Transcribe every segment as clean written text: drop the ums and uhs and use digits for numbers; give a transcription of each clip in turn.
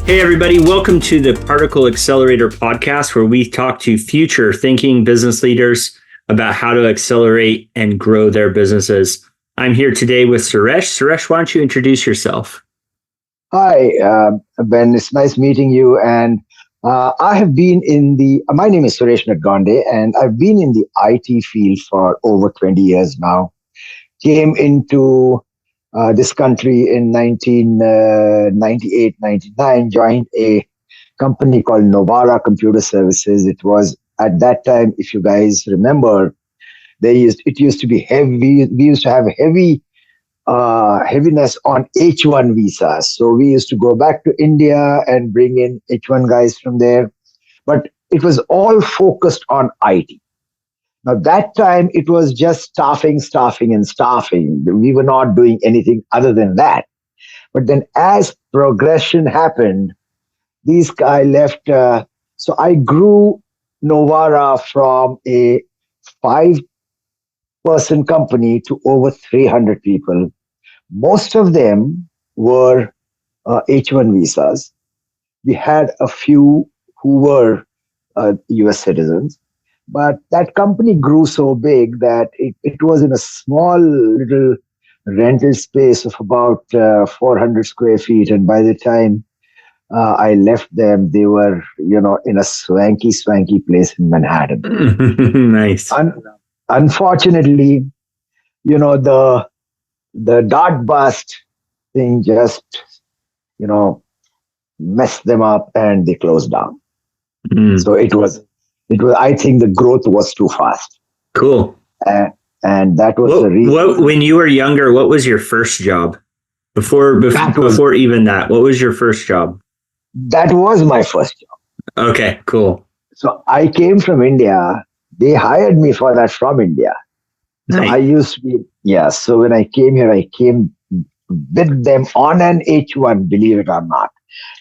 Hey, everybody. Welcome to the Particle Accelerator Podcast, where we talk to future thinking business leaders about how to accelerate and grow their businesses. I'm here today with Suresh. Suresh, why don't you introduce yourself? Hi, Ben. It's nice meeting you. And I have been my name is Suresh Nadgonde, and I've been in the IT field for over 20 years now. Came into this country in 1998, 99, joined a company called Novara Computer Services. It was at that time, if you guys remember, it used to be heavy. We used to have heaviness on H1 visas. So we used to go back to India and bring in H1 guys from there. But it was all focused on IT. Now, that time, it was just staffing. We were not doing anything other than that. But then as progression happened, these guys left. So I grew Novara from a 5-person company to over 300 people. Most of them were H1 visas. We had a few who were US citizens. But that company grew so big that it was in a small little rental space of about 400 square feet. And by the time I left them, they were, in a swanky place in Manhattan. Nice. Unfortunately, the dot bust thing just, messed them up and they closed down. So it was, I think the growth was too fast. Cool. And that was the reason. When you were younger, what was your first job? Before even that, what was your first job? That was my first job. Okay, cool. So I came from India. They hired me for that from India. So Nice. I used to be, so when I came here, I came with them on an H1, believe it or not.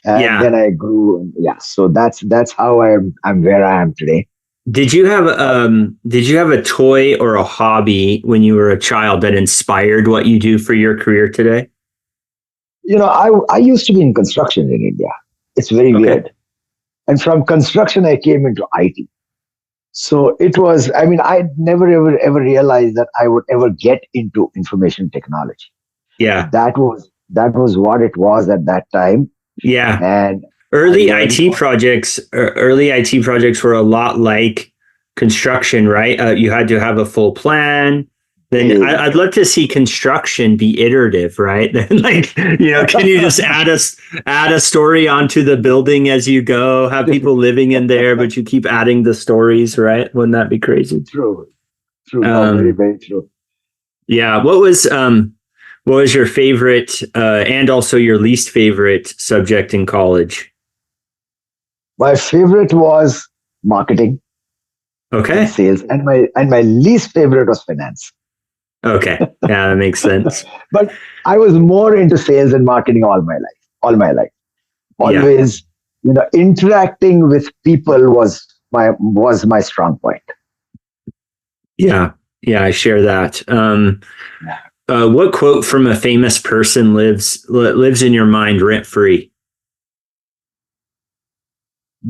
And then I grew. So that's how I'm where I am today. Did you have a toy or a hobby when you were a child that inspired what you do for your career today? I used to be in construction in India. It's very weird. And from construction, I came into IT. So it was, I never ever realized that I would ever get into information technology. Yeah. That was what it was at that time. Yeah. And early IT projects were a lot like construction, right? You had to have a full plan. Then I'd love to see construction be iterative, right? Then can you just add a story onto the building as you go, have people living in there, but you keep adding the stories, right? Wouldn't that be crazy? True. Very, very true. Yeah. What was your favorite and also your least favorite subject in college? My favorite was marketing. Okay. And sales, and my least favorite was finance. Okay. Yeah, that makes sense. But I was more into sales and marketing all my life. Always, interacting with people was my strong point. Yeah. Yeah, I share that. What quote from a famous person lives in your mind rent free?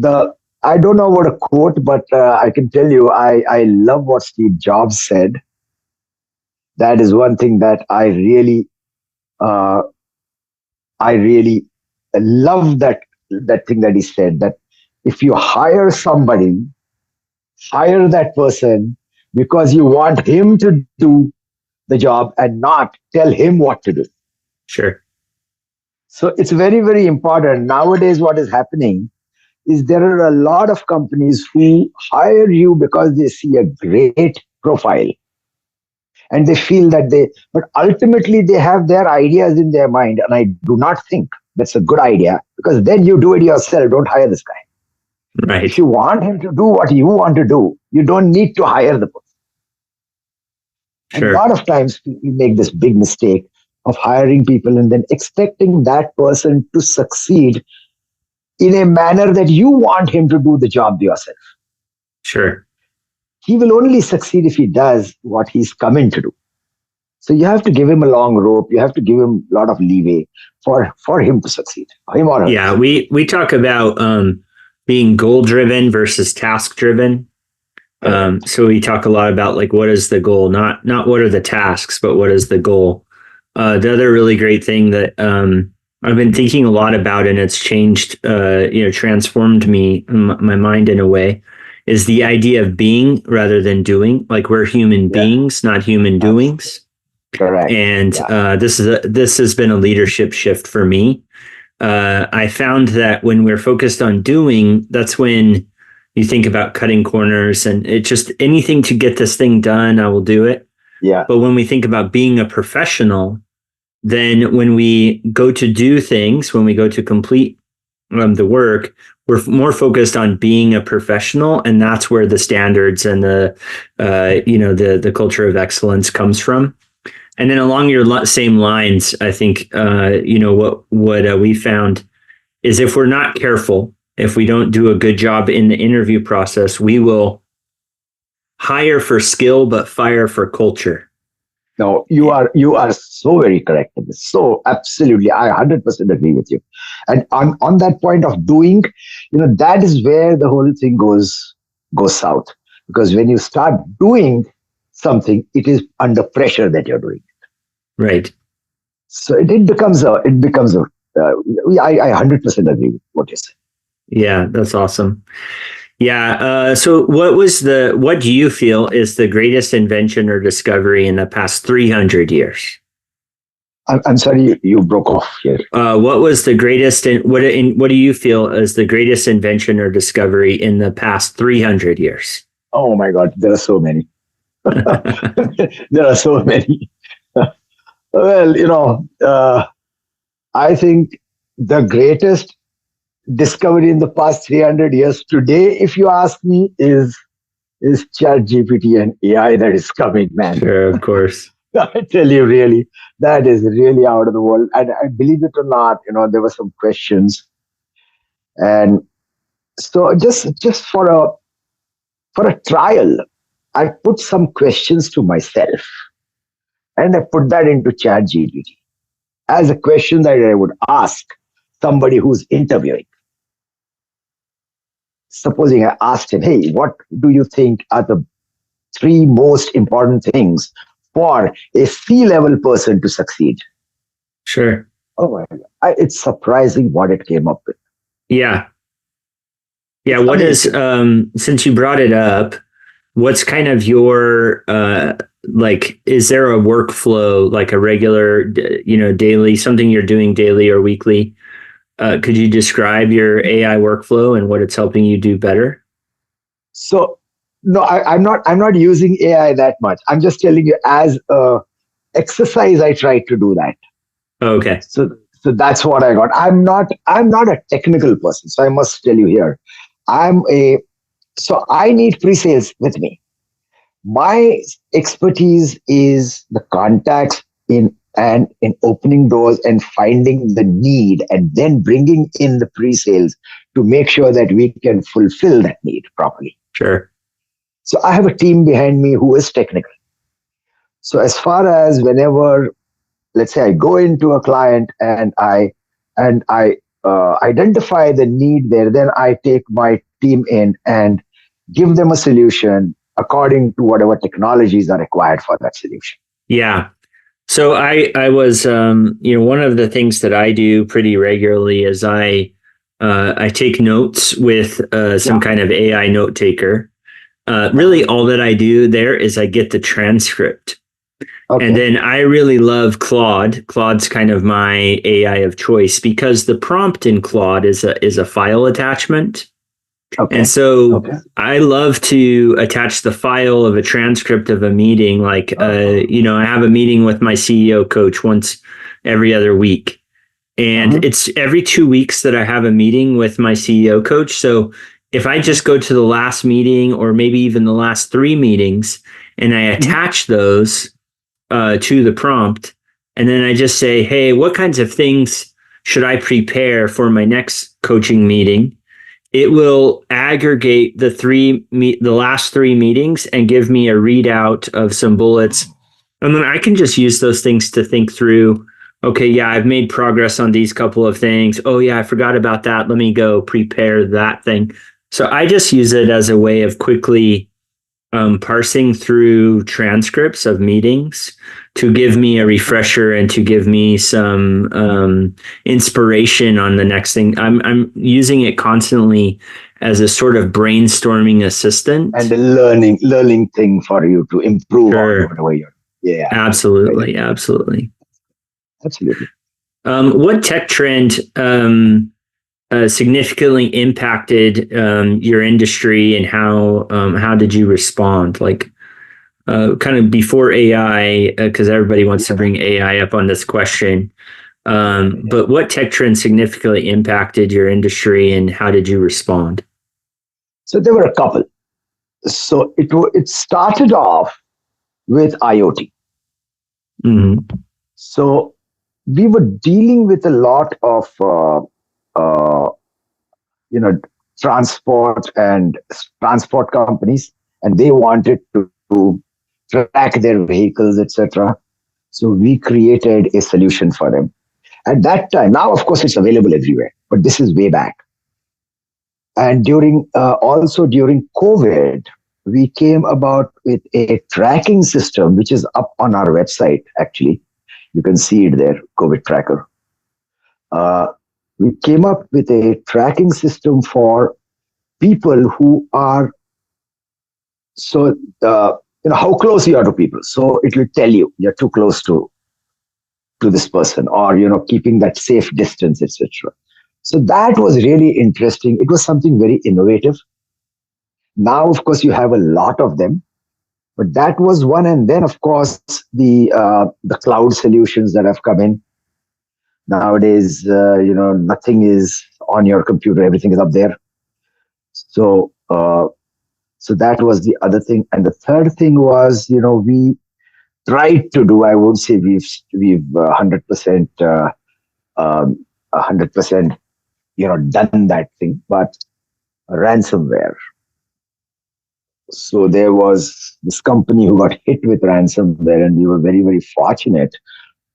I don't know what a quote, but I can tell you, I love what Steve Jobs said. That is one thing that I really love, that thing that he said, that if you hire somebody, hire that person because you want him to do the job and not tell him what to do. Sure. So it's very, very important. Nowadays, what is happening is there are a lot of companies who hire you because they see a great profile. And they feel that but ultimately they have their ideas in their mind. And I do not think that's a good idea, because then you do it yourself. Don't hire this guy. Right. If you want him to do what you want to do, you don't need to hire the person. Sure. And a lot of times we make this big mistake of hiring people and then expecting that person to succeed in a manner that you want him to do the job yourself. Sure. He will only succeed if he does what he's come in to do. So you have to give him a long rope. You have to give him a lot of leeway for him to succeed. Him or her. Yeah, we talk about being goal driven versus task driven. So we talk a lot about like what is the goal, not what are the tasks, but what is the goal. The other really great thing that I've been thinking a lot about, and it's changed, transformed my mind in a way, is the idea of being rather than doing. Like we're human beings, not human doings. Correct. And this has been a leadership shift for me. I found that when we're focused on doing, that's when you think about cutting corners, and it just anything to get this thing done, I will do it. Yeah. But when we think about being a professional, then when we go to do things, when we go to complete the work, we're more focused on being a professional, and that's where the standards and the culture of excellence comes from. And then along your same lines, I think what we found is if we're not careful, if we don't do a good job in the interview process, we will hire for skill but fire for culture. No, you are so very correct in this. So absolutely, I 100% agree with you. And on that point of doing, that is where the whole thing goes south. Because when you start doing something, it is under pressure that you're doing it. Right. So it becomes I 100% agree with what you said. Yeah, that's awesome. Yeah. So what do you feel is the greatest invention or discovery in the past 300 years? I'm sorry, you broke off here. What was the greatest, what do you feel is the greatest invention or discovery in the past 300 years? Oh my God, there are so many. There are so many. Well, I think the greatest discovery in the past 300 years today, if you ask me, is ChatGPT and AI that is coming, man. Sure, of course. I tell you, really, that is really out of the world. And I believe it or not, there were some questions, and so just for a trial, I put some questions to myself, and I put that into ChatGPT as a question that I would ask somebody who's interviewing. Supposing I asked him, hey, what do you think are the 3 most important things for a C-level person to succeed? Sure. Oh my God. It's surprising what it came up with. Yeah. Yeah. What is, since you brought it up, what's kind of your, is there a workflow, like a regular, daily, something you're doing daily or weekly? Could you describe your AI workflow and what it's helping you do better? So, no, I'm not using AI that much. I'm just telling you as a exercise, I try to do that. Okay. So that's what I got. I'm not a technical person. So I must tell you here, so I need pre-sales with me. My expertise is the contacts in opening doors and finding the need, and then bringing in the pre-sales to make sure that we can fulfill that need properly. Sure. So I have a team behind me who is technical. So as far as whenever, let's say I go into a client and I identify the need there, then I take my team in and give them a solution according to whatever technologies are required for that solution. Yeah. So I was, one of the things that I do pretty regularly is I take notes with some kind of AI note taker. Really, all that I do there is I get the transcript. Okay. And then I really love Claude. Claude's kind of my AI of choice because the prompt in Claude is a file attachment. Okay. And so I love to attach the file of a transcript of a meeting. Like, I have a meeting with my CEO coach once every other week. And it's every 2 weeks that I have a meeting with my CEO coach. So if I just go to the last meeting or maybe even the last 3 meetings and I attach those to the prompt, and then I just say, hey, what kinds of things should I prepare for my next coaching meeting? It will aggregate the last 3 meetings and give me a readout of some bullets And then I can just use those things to think through, okay, yeah, I've made progress on these couple of things. Oh, yeah, I forgot about that. Let me go prepare that thing. So I just use it as a way of quickly parsing through transcripts of meetings to give me a refresher and to give me some inspiration on the next thing. I'm using it constantly as a sort of brainstorming assistant and a learning thing for you to improve on Sure. whatever you're. Yeah, Absolutely, absolutely. absolutely. What tech trend significantly impacted your industry, and how did you respond? Like kind of before AI, because everybody wants to bring AI up on this question. But what tech trend significantly impacted your industry, and how did you respond? So there were a couple. So it started off with IoT. Mm-hmm. So we were dealing with a lot of uh, you know transport companies, and they wanted to track their vehicles, etc. So we created a solution for them at that time. Now, of course, it's available everywhere, but this is way back. And also during COVID, we came about with a tracking system, which is up on our website. Actually, you can see it there, COVID tracker. Uh, we came up with a tracking system for people who are so how close you are to people. So it will tell you you're too close to this person, or keeping that safe distance, etc. So that was really interesting. It was something very innovative. Now, of course, you have a lot of them, but that was one. And then, of course, the cloud solutions that have come in nowadays. Nothing is on your computer; everything is up there. So, so that was the other thing. And the third thing was, we tried to do. I would say we've 100%, 100%, done that thing, but ransomware. So there was this company who got hit with ransomware, and we were very, very fortunate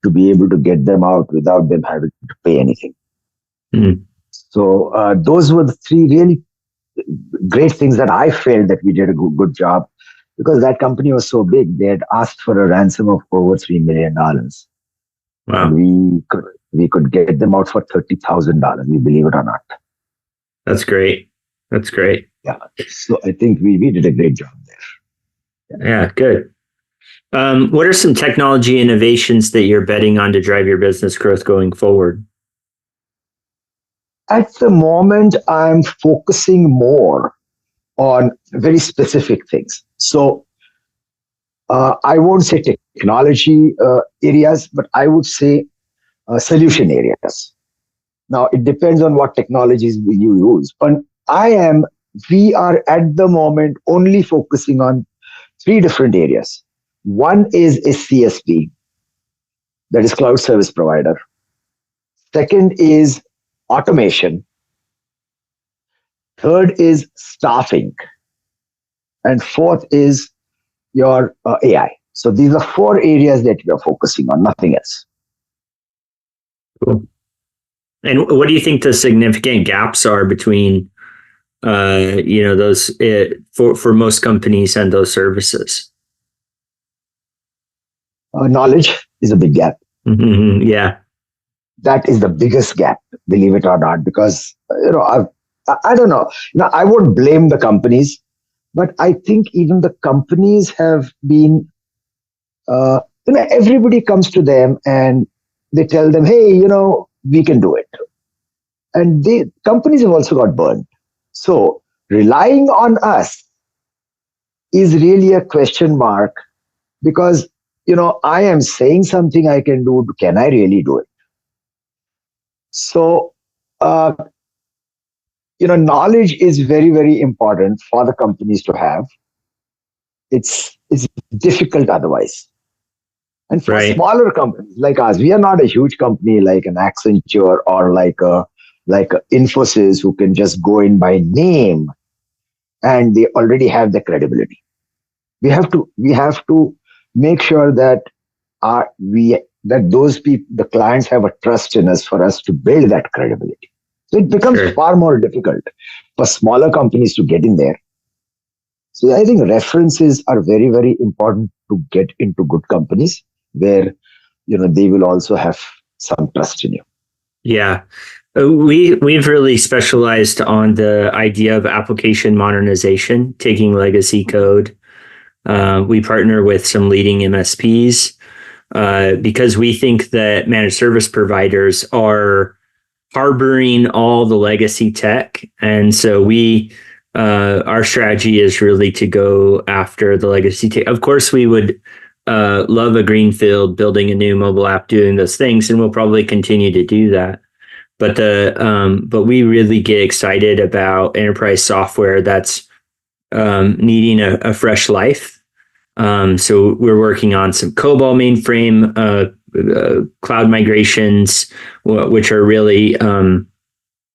to be able to get them out without them having to pay anything. Mm. So those were the three really great things that I felt that we did a good job, because that company was so big. They had asked for a ransom of over $3 million, Wow. and we could get them out for $30,000. We believe it or not. That's great. That's great. Yeah. So I think we did a great job there. Yeah, good. What are some technology innovations that you're betting on to drive your business growth going forward? At the moment, I'm focusing more on very specific things. So I won't say technology areas, but I would say solution areas. Now, it depends on what technologies you use. But we are at the moment only focusing on three different areas. One is a CSP, that is cloud service provider. Second is automation. Third is staffing. And fourth is your AI. So these are four areas that we are focusing on, nothing else. Cool. And what do you think the significant gaps are between, those for most companies and those services? Knowledge is a big gap. Mm-hmm. Yeah. That is the biggest gap, believe it or not, because I don't know. I won't blame the companies, but I think even the companies have been. Everybody comes to them and they tell them, "Hey, we can do it," and the companies have also got burned. So relying on us is really a question mark, because I am saying something I can do. Can I really do it? So knowledge is very, very important for the companies to have. It's difficult otherwise. And for smaller companies like us, we are not a huge company like an Accenture or like a Infosys, who can just go in by name and they already have the credibility. We have to make sure that that those people, the clients have a trust in us for us to build that credibility. So it becomes Sure. far more difficult for smaller companies to get in there. So I think references are very, very important to get into good companies where, they will also have some trust in you. Yeah. We've really specialized on the idea of application modernization, taking legacy code. We partner with some leading MSPs because we think that managed service providers are harboring all the legacy tech, and so our strategy is really to go after the legacy tech. Of course, we would love a greenfield, building a new mobile app, doing those things, and we'll probably continue to do that. But we really get excited about enterprise software that's needing a fresh life. So we're working on some COBOL mainframe cloud migrations, which are really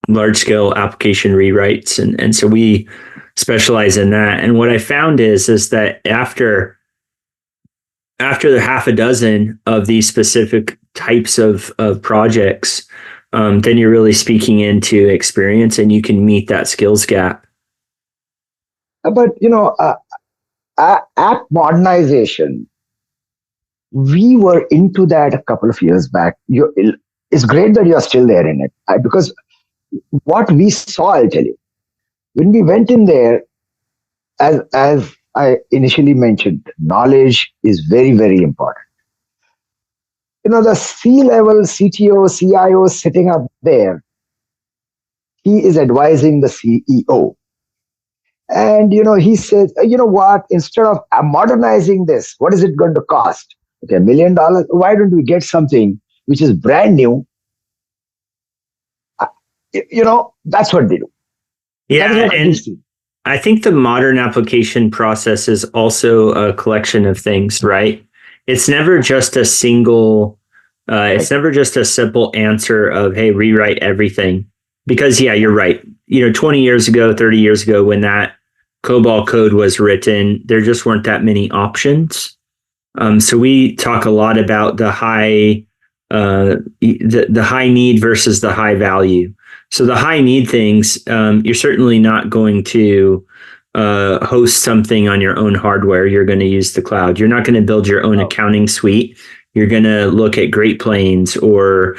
large scale application rewrites, and so we specialize in that. And what I found is that after the half a dozen of these specific types of projects, then you're really speaking into experience and you can meet that skills gap. But, app modernization, we were into that a couple of years back. It's great that you're still there in it, because what we saw, I'll tell you, when we went in there, as I initially mentioned, knowledge is very, very important. The C-level CTO, CIO sitting up there, he is advising the CEO. And, he says, what, instead of modernizing this, what is it going to cost? Okay, $1 million. Why don't we get something which is brand new? That's what they do. Yeah, and I think the modern application process is also a collection of things, right? It's never just a single, it's never just a simple answer of, hey, rewrite everything. Because, yeah, you're right. 20 years ago, 30 years ago, when that COBOL code was written, there just weren't that many options. So we talk a lot about the high need versus the high value. So the high need things, you're certainly not going to host something on your own hardware. You're going to use the cloud. You're not going to build your own accounting suite. You're going to look at Great Plains or,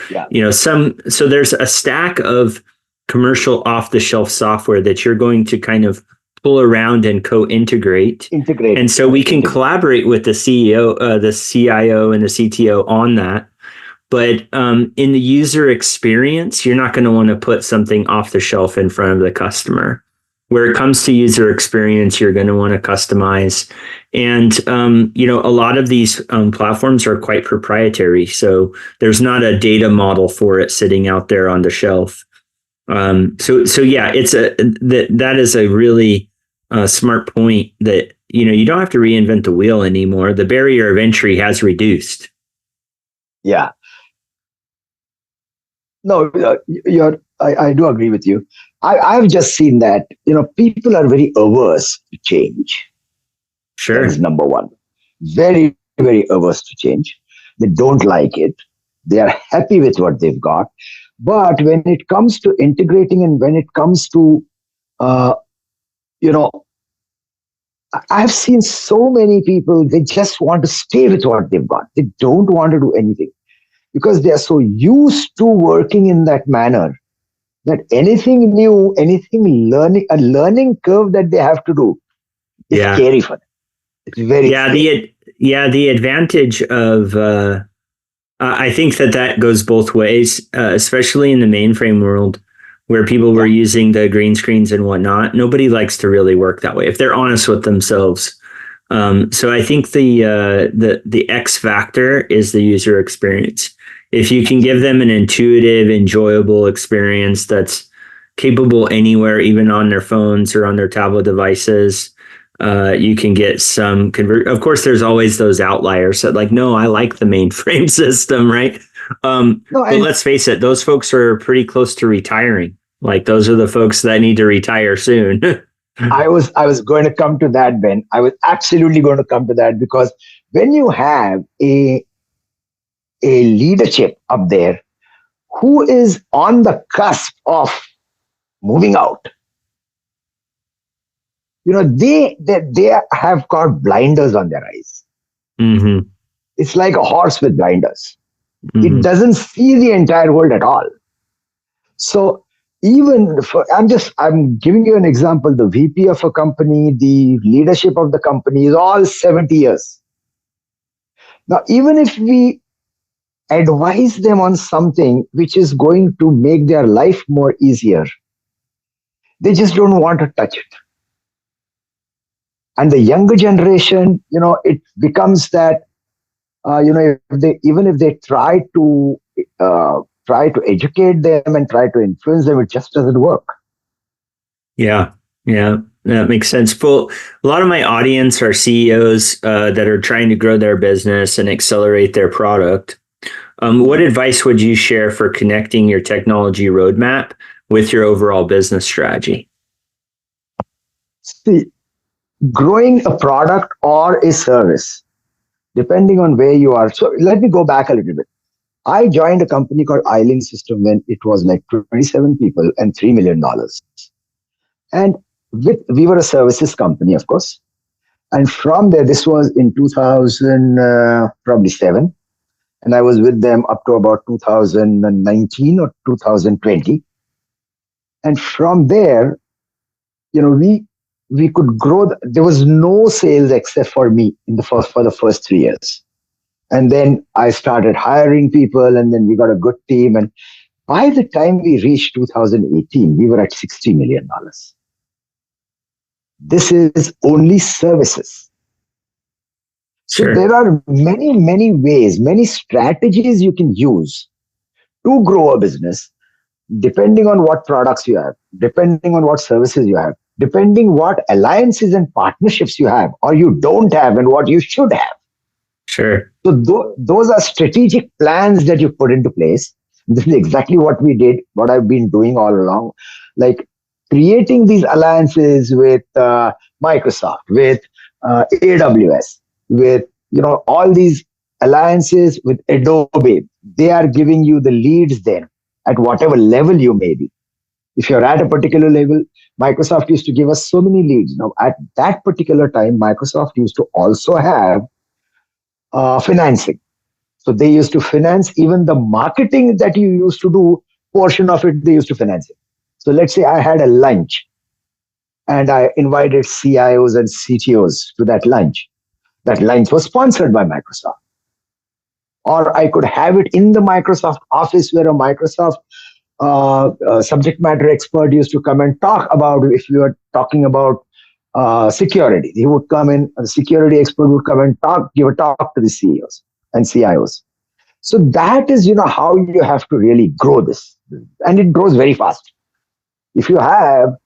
so there's a stack of commercial off-the-shelf software that you're going to kind of pull around and co-integrate. And so we can collaborate with the CEO, the CIO, and the CTO on that. But in the user experience, you're not going to want to put something off the shelf in front of the customer. Where it comes to user experience, you're going to want to customize. And, a lot of these platforms are quite proprietary. So there's not a data model for it sitting out there on the shelf. So yeah, that is a really smart point that, you don't have to reinvent the wheel anymore. The barrier of entry has reduced. Yeah. No, I do agree with you. I've just seen that, people are very averse to change. Sure. That is number one. Very, very averse to change. They don't like it. They are happy with what they've got. But when it comes to integrating and when it comes to, I've seen so many people, they just want to stay with what they've got. They don't want to do anything because they are so used to working in that manner that anything new, anything a learning curve that they have to do is scary for them. It's very scary. The advantage of, I think that goes both ways, especially in the mainframe world where people were using the green screens and whatnot. Nobody likes to really work that way if they're honest with themselves. So I think the X factor is the user experience. If you can give them an intuitive, enjoyable experience that's capable anywhere, even on their phones or on their tablet devices, you can get some convert. Of course, there's always those outliers that no, I like the mainframe system, right? But let's face it, those folks are pretty close to retiring. Those are the folks that need to retire soon. I was going to come to that, Ben. I was absolutely going to come to that because when you have a a leadership up there who is on the cusp of moving out. They have got blinders on their eyes. Mm-hmm. It's like a horse with blinders. It Mm-hmm. doesn't see the entire world at all. So I'm giving you an example. The VP of a company, the leadership of the company is all 70 years. Now, even if we advise them on something which is going to make their life more easier, they just don't want to touch it. And the younger generation, it becomes that, if they try to educate them and try to influence them, it just doesn't work. Yeah, yeah, that makes sense. Well, a lot of my audience are CEOs that are trying to grow their business and accelerate their product. What advice would you share for connecting your technology roadmap with your overall business strategy? See, growing a product or a service, depending on where you are. So let me go back a little bit. I joined a company called Eiling System when it was like 27 people and $3 million. And we were a services company, of course. And from there, this was in 2000, probably seven. And I was with them up to about 2019 or 2020. And from there, we could grow. There was no sales except for me for the first 3 years. And then I started hiring people, and then we got a good team. And by the time we reached 2018, we were at $60 million. This is only services. So Sure. there are many, many ways, many strategies you can use to grow a business, depending on what products you have, depending on what services you have, depending what alliances and partnerships you have or you don't have, and what you should have. Sure. So those are strategic plans that you put into place. This is exactly what we did, what I've been doing all along, like creating these alliances with Microsoft, with AWS, with all these alliances with Adobe. They are giving you the leads then at whatever level you may be. If you're at a particular level, Microsoft used to give us so many leads. Now, at that particular time, Microsoft used to also have financing. So they used to finance even the marketing that you used to do, portion of it, they used to finance it. So let's say I had a lunch and I invited CIOs and CTOs to that lunch. That lunch was sponsored by Microsoft. Or I could have it in the Microsoft office where a Microsoft subject matter expert used to come and talk about, if you are talking about security. He would come in, a security expert would come and give a talk to the CEOs and CIOs. So that is, how you have to really grow this. And it grows very fast. If you have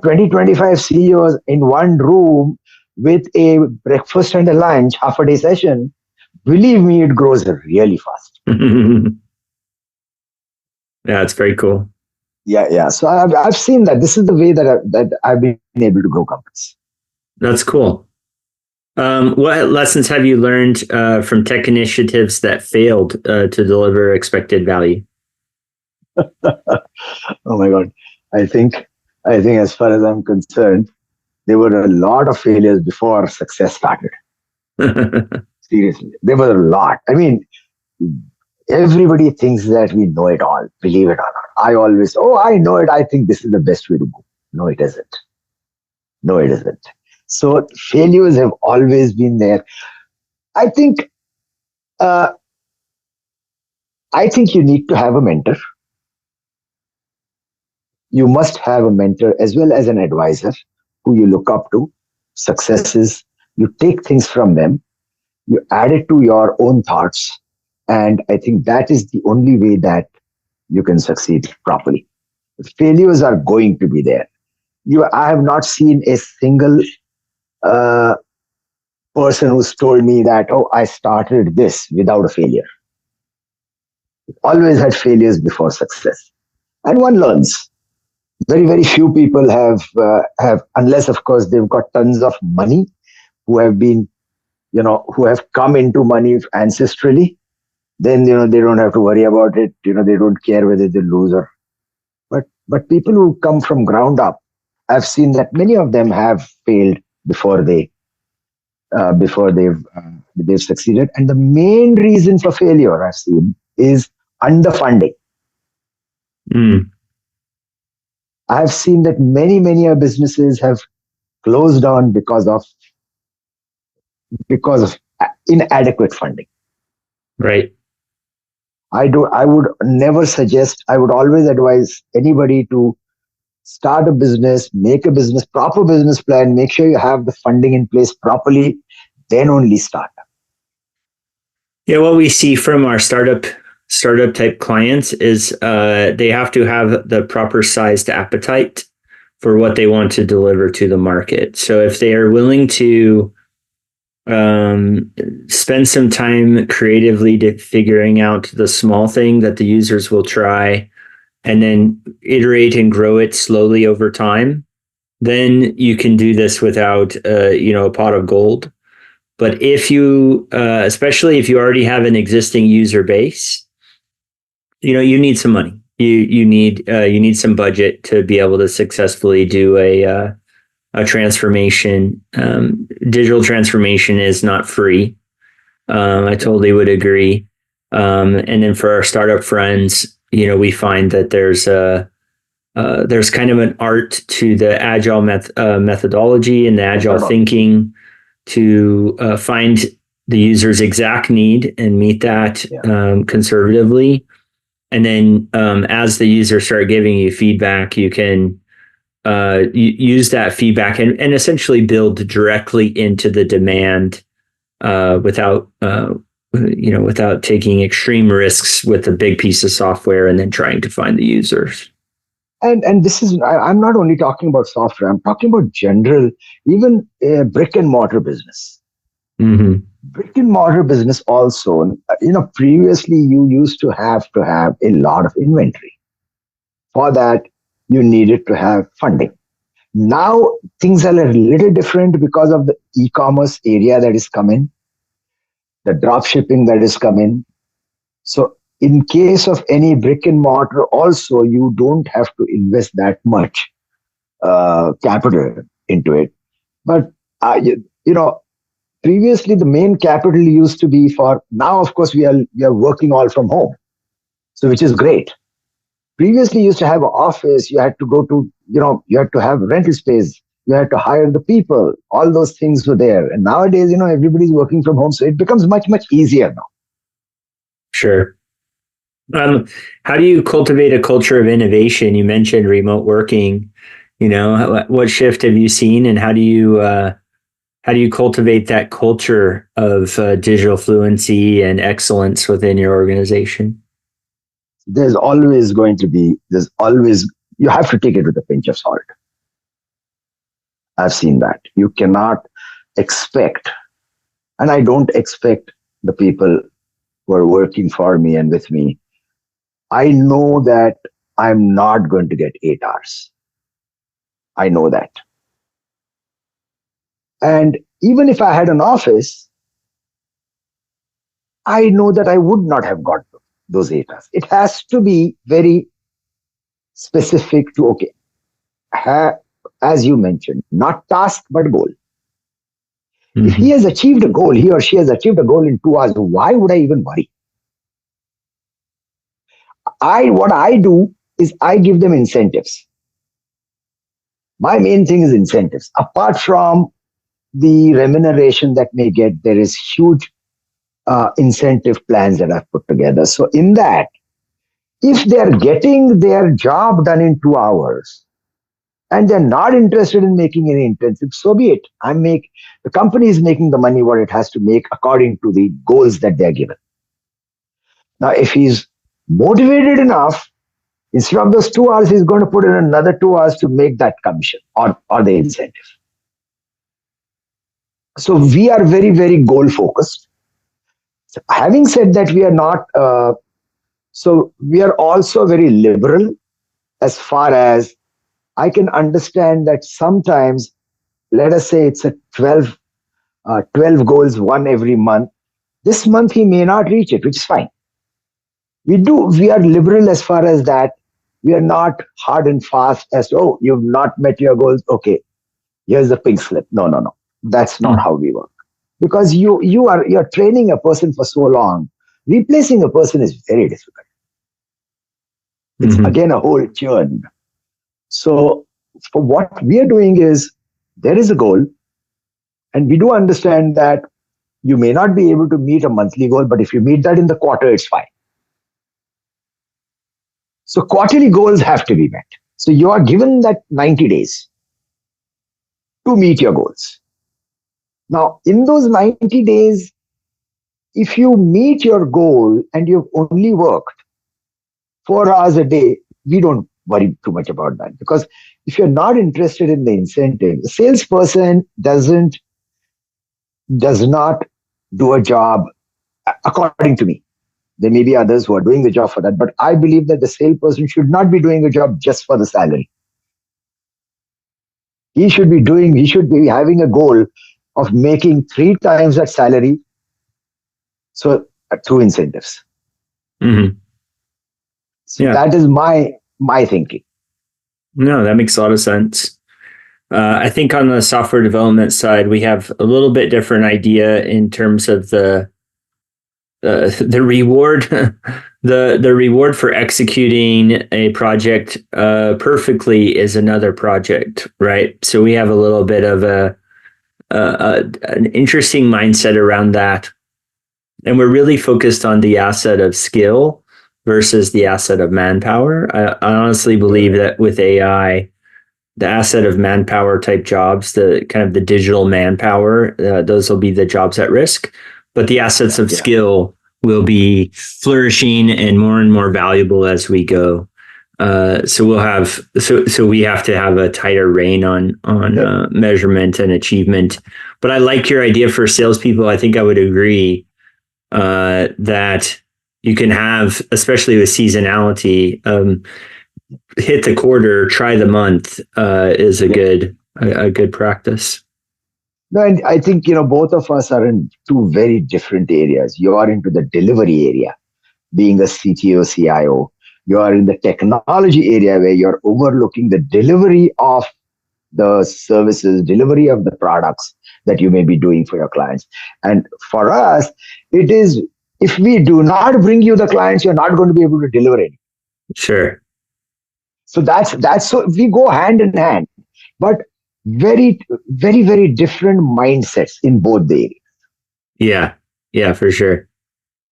20, 25 CEOs in one room with a breakfast and a lunch, half a day session, believe me, it grows really fast. Yeah, it's very cool. Yeah. So I've seen that. This is the way that I've been able to grow companies. That's cool. What lessons have you learned from tech initiatives that failed to deliver expected value? Oh my God. I think as far as I'm concerned, there were a lot of failures before success started. Seriously, there were a lot. I mean, everybody thinks that we know it all, believe it or not. I know it. I think this is the best way to go. No, it isn't. No, it isn't. So failures have always been there. I think you need to have a mentor. You must have a mentor as well as an advisor who you look up to. Successes, you take things from them, you add it to your own thoughts. And I think that is the only way that you can succeed properly. Failures are going to be there. I have not seen a single person who's told me that, I started this without a failure. Always had failures before success. And one learns. Very, very few people have, unless of course they've got tons of money, who have been, who have come into money ancestrally. then they don't have to worry about it. They don't care whether they lose or. But people who come from ground up, I've seen that many of them have failed before they've succeeded. And the main reason for failure I've seen is underfunding. Mm. I've seen that many businesses have closed down because of inadequate funding. Right. I would never suggest, I would always advise anybody to start a business, make a proper business plan, make sure you have the funding in place properly, then only start. Yeah, what we see from our startup type clients is they have to have the proper sized appetite for what they want to deliver to the market. So if they are willing to spend some time creatively to figuring out the small thing that the users will try, and then iterate and grow it slowly over time, then you can do this without a pot of gold. But if you, especially if you already have an existing user base, you need some money. You need some budget to be able to successfully do a transformation. Digital transformation is not free. I totally would agree. And then for our startup friends, we find that there's kind of an art to the agile methodology and the agile thinking to find the user's exact need and meet that conservatively. And then as the user start giving you feedback, you can use that feedback and essentially build directly into the demand without taking extreme risks with a big piece of software and then trying to find the users. And this is, I'm not only talking about software, I'm talking about general, even brick and mortar business. Mm-hmm. Brick and mortar business also, previously you used to have a lot of inventory. For that, you needed to have funding. Now, things are a little different because of the e-commerce area that is coming, the drop shipping that is coming. So in case of any brick and mortar also, you don't have to invest that much capital into it. But, previously the main capital used to be for, now of course we are working all from home. So which is great. Previously you used to have an office, you had to go to, you had to have rental space, you had to hire the people, all those things were there. And nowadays, everybody's working from home. So it becomes much easier now. Sure. How do you cultivate a culture of innovation? You mentioned remote working. What shift have you seen, and how do you cultivate that culture of digital fluency and excellence within your organization? There's always, you have to take it with a pinch of salt. I've seen that. You cannot expect, and I don't expect the people who are working for me and with me, I know that I'm not going to get 8 hours. I know that. And even if I had an office, I know that I would not have got those 8 hours. It has to be very specific to, okay, as you mentioned, not task, but goal. Mm-hmm. If he has achieved a goal, he or she has achieved a goal in 2 hours, why would I even worry? What I do is I give them incentives. My main thing is incentives. Apart from the remuneration that may get, there is huge incentive plans that I've put together. So in that, if they're getting their job done in 2 hours and they're not interested in making any intensive, so be it. The company is making the money what it has to make according to the goals that they're given. Now, if he's motivated enough, instead of those 2 hours, he's going to put in another 2 hours to make that commission or the incentive. So we are very, very goal focused. So having said that, we are not, so we are also very liberal as far as I can understand that sometimes, let us say it's a 12 goals, one every month. This month he may not reach it, which is fine. We are liberal as far as that. We are not hard and fast as, oh, you've not met your goals. Okay, here's the pink slip. No, no, no. That's not how we work. Because you're training a person for so long. Replacing a person is very difficult. It's Mm-hmm. again a whole churn. So for what we are doing is there is a goal, and we do understand that you may not be able to meet a monthly goal, but if you meet that in the quarter, it's fine. So quarterly goals have to be met. So you are given that 90 days to meet your goals. Now, in those 90 days, if you meet your goal and you've only worked 4 hours a day, we don't worry too much about that. Because if you're not interested in the incentive, the salesperson does not do a job according to me. There may be others who are doing the job for that, but I believe that the salesperson should not be doing a job just for the salary. He should be having a goal of making 3 times that salary. So through incentives. Mm-hmm. So that is my thinking. No, that makes a lot of sense. I think on the software development side, we have a little bit different idea in terms of the reward. The reward for executing a project perfectly is another project, right? So we have a little bit of an interesting mindset around that, and we're really focused on the asset of skill versus the asset of manpower. I honestly believe that with AI, the asset of manpower type jobs, the kind of the digital manpower, those will be the jobs at risk, but the assets of skill will be flourishing and more valuable as we go. So we have to have a tighter rein on measurement and achievement. But I like your idea for salespeople. I think I would agree that you can have, especially with seasonality, hit the quarter, try the month is a good practice. No, and I think both of us are in two very different areas. You are into the delivery area, being a CTO, CIO. You are in the technology area where you're overlooking the delivery of the services, delivery of the products that you may be doing for your clients. And for us, it is, if we do not bring you the clients, you're not going to be able to deliver it. Sure. So that's so we go hand in hand, but very, very, very different mindsets in both the areas. Yeah, for sure.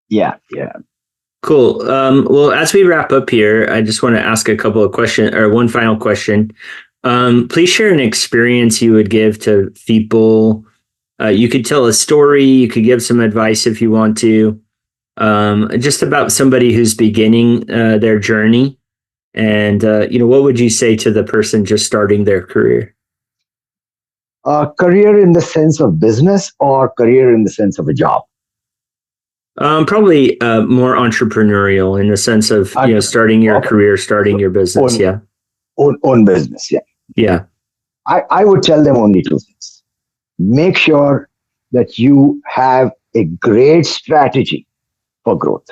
Yeah. Cool. Well, as we wrap up here, I just want to ask a couple of questions, or one final question. Please share an experience you would give to people. You could tell a story. You could give some advice if you want to, just about somebody who's beginning their journey. And, what would you say to the person just starting their career? Career in the sense of business or career in the sense of a job? Probably more entrepreneurial in the sense of starting your career, starting your business. Own business. Yeah. I would tell them only two things. Make sure that you have a great strategy for growth.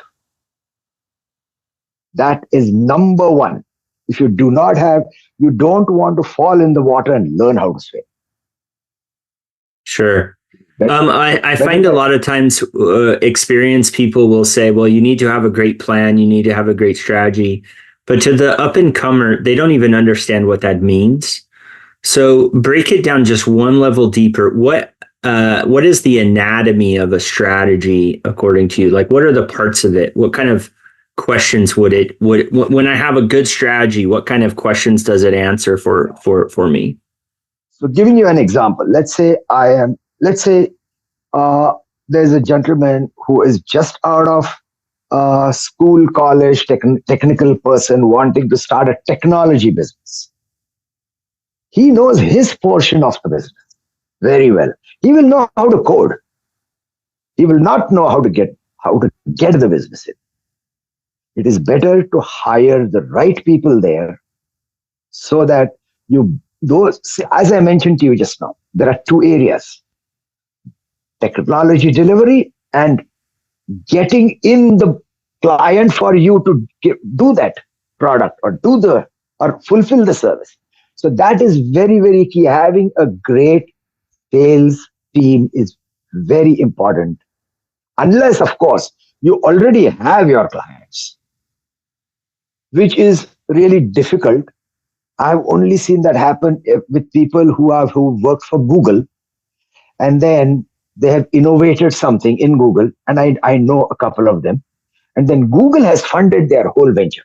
That is number one. If you do not have, you don't want to fall in the water and learn how to swim. Sure. I find a lot of times experienced people will say, well, you need to have a great plan. You need to have a great strategy. But to the up and comer, they don't even understand what that means. So break it down just one level deeper. What is the anatomy of a strategy according to you? Like, what are the parts of it? What kind of questions would when I have a good strategy, what kind of questions does it answer for me? So giving you an example, let's say there's a gentleman who is just out of school, college, technical person wanting to start a technology business. He knows his portion of the business very well. He will know how to code. He will not know how to get the business in. It is better to hire the right people there so that as I mentioned to you just now, there are two areas: technology delivery and getting in the client for you to do that product or fulfill the service. So that is very, very key. Having a great sales team is very important. Unless, of course, you already have your clients, which is really difficult. I've only seen that happen with people who work for Google, and then they have innovated something in Google, and I know a couple of them, and then Google has funded their whole venture,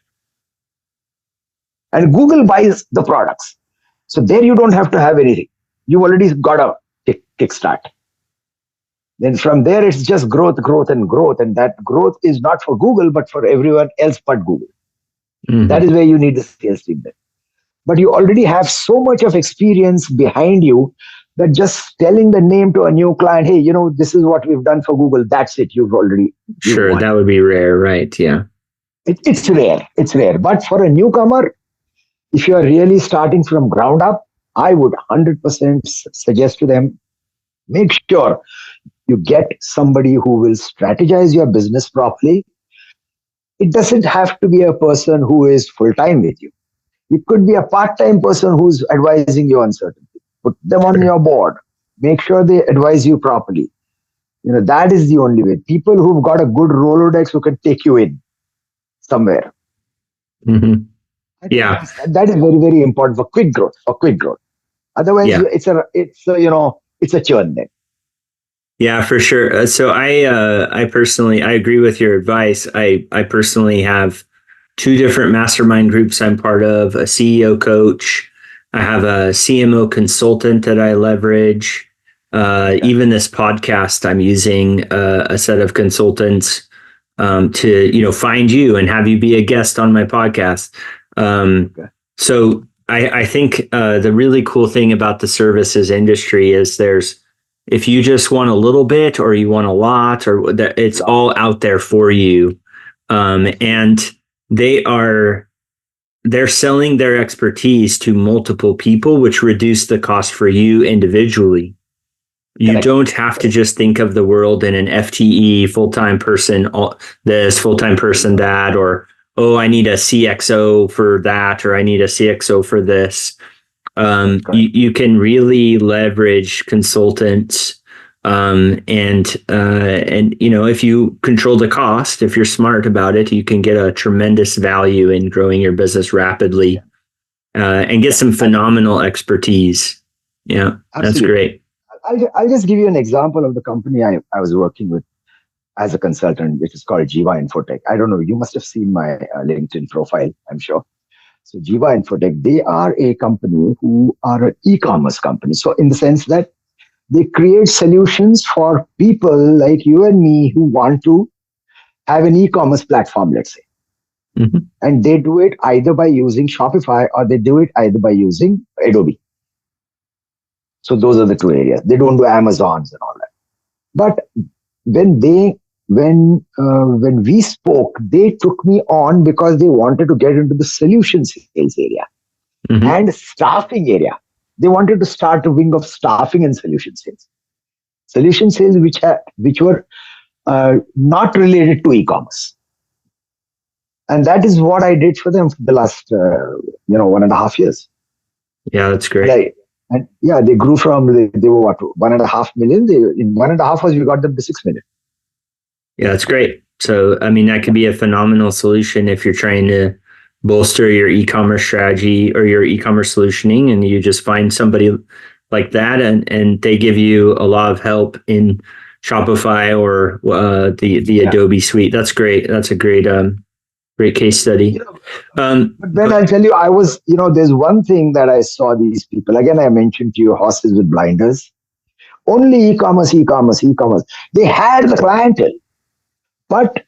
and Google buys the products. So there you don't have to have anything. You already got a kickstart. Then from there it's just growth, growth, and growth, and that growth is not for Google but for everyone else but Google. Mm-hmm. That is where you need the sales team there. But you already have so much of experience behind you that just telling the name to a new client, hey, this is what we've done for Google, that's it. You've sure won. That would be rare, right? Yeah. It's rare. It's rare. But for a newcomer, if you are really starting from ground up, I would 100% suggest to them, make sure you get somebody who will strategize your business properly. It doesn't have to be a person who is full-time with you. It could be a part-time person who's advising you on certain things. Put them on your board. Make sure they advise you properly. That is the only way. People who've got a good Rolodex who can take you in somewhere. Mm-hmm. Yeah, that is very, very important for quick growth. Otherwise, it's a churn then. Yeah, for sure. So I personally, I agree with your advice. I personally have 2 different mastermind groups I'm part of, a CEO coach. I have a CMO consultant that I leverage. Even this podcast, I'm using a set of consultants to, find you and have you be a guest on my podcast. So I think the really cool thing about the services industry is if you just want a little bit or you want a lot, or it's all out there for you. And they're selling their expertise to multiple people, which reduce the cost for you individually. You don't have to just think of the world in an FTE, full-time person, this, full-time person, that, or, oh, I need a CXO for that, or I need a CXO for this. You can really leverage consultants, and if you control the cost, if you're smart about it, you can get a tremendous value in growing your business rapidly, and get some phenomenal expertise. Yeah, absolutely. That's great. I'll just give you an example of the company I was working with as a consultant, which is called Jiva Infotech. I don't know, you must have seen my LinkedIn profile, I'm sure. So Jiva Infotech, they are a company who are an e-commerce company. So in the sense that they create solutions for people like you and me who want to have an e-commerce platform, let's say. Mm-hmm. And they do it either by using Shopify or they do it either by using Adobe. So those are the 2 areas. They don't do Amazons and all that. But when we spoke, they took me on because they wanted to get into the solution sales area, mm-hmm. and staffing area. They wanted to start a wing of staffing and solution sales. Solution sales which were not related to e-commerce. And that is what I did for them for the last 1.5 years. Yeah, that's great. They grew from, they were what, 1.5 million. In 1.5 years, we got them to 6 million. Yeah, that's great. So, I mean, that could be a phenomenal solution if you're trying to bolster your e-commerce strategy or your e-commerce solutioning, and you just find somebody like that, and they give you a lot of help in Shopify or the Adobe suite. That's great. That's a great case study. But then I'll tell you, there's one thing that I saw these people. Again, I mentioned to you, horses with blinders. Only e-commerce. They had the clientele, but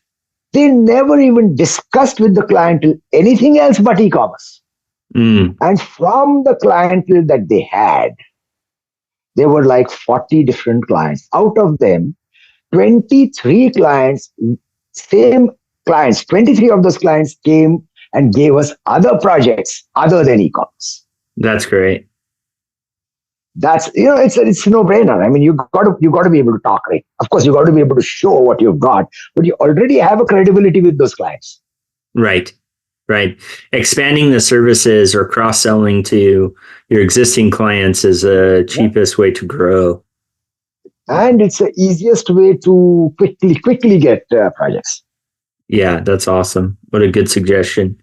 they never even discussed with the clientele anything else but e-commerce. Mm. And from the clientele that they had, there were like 40 different clients. Out of them, 23 clients, same clients, 23 of those clients came and gave us other projects other than e-commerce. That's great. That's, it's a no-brainer. I mean, you got to be able to talk, right? Of course, you got to be able to show what you've got, but you already have a credibility with those clients. Right. Right. Expanding the services or cross-selling to your existing clients is a cheapest way to grow. And it's the easiest way to quickly get projects. Yeah, that's awesome. What a good suggestion.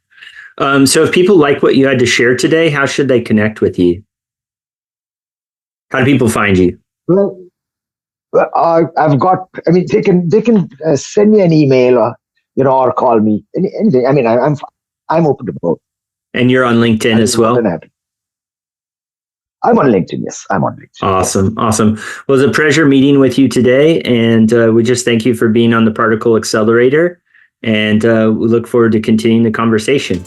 So if people like what you had to share today, how should they connect with you? How do people find you? Well, I've got. I mean, they can send me an email or call me anything. I mean, I'm open to both. And you're on LinkedIn as well? I'm on LinkedIn. Yes, I'm on LinkedIn. Awesome. Well, it was a pleasure meeting with you today. And we just thank you for being on the Particle Accelerator. And we look forward to continuing the conversation.